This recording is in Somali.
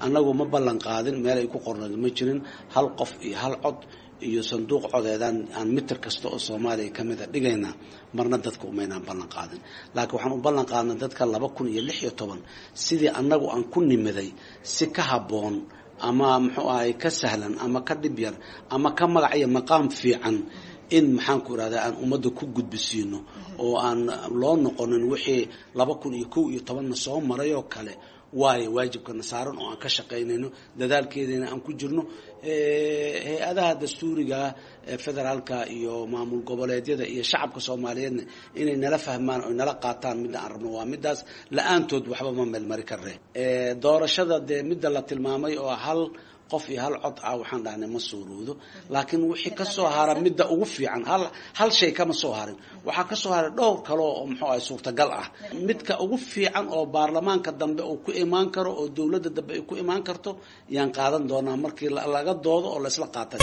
annagu ma ballan qaadin meel ay ku qornayd ma jirin hal qof iyo hal cod iyo sanduuq codeedaan aan mitir kasta oo Soomaaliya kamid ah dhigayna marna dadka umaynaan ballan qaadin laakiin waxaan u ballan qaadnay dadka 2016 sidii annagu aan ku nimiday si ka haboon ama muxuu ahay ka sahlan ama ka dib yar ama ka magac iyo maqaam fiican in maxaan ku raada aan umada ku gudbisiino oo aan loo noqonin wixii 2011 soo maray oo kale waayo waajibkana saaran oo aan ka shaqeynayno dadaalkeedina aan ku jirno hay'adaha dastuuriga federaalka iyo maamul goboleedyada iyo shacabka Soomaaliyeedna inay nala fahmaan oo nala qaataan mid aan rabno waa midaas la'aantood waxba ma meel mari karre doorashada mid la tilmaamay oo hal qof iyo hal cod waxaan dhahnay ma suuroodo laakiin wixii ka soo hara midda ugu fiican hal shay kama soo harin waxa ka soo haray dhowr kale oo muxuu ay suurtagal ah midka ugu fiican oo baarlamaanka dambe uu ku imaan karo oo dawladda dambe ay ku imaan karto yaan qaadan doonaa markii laga doodo oo la isla qaatay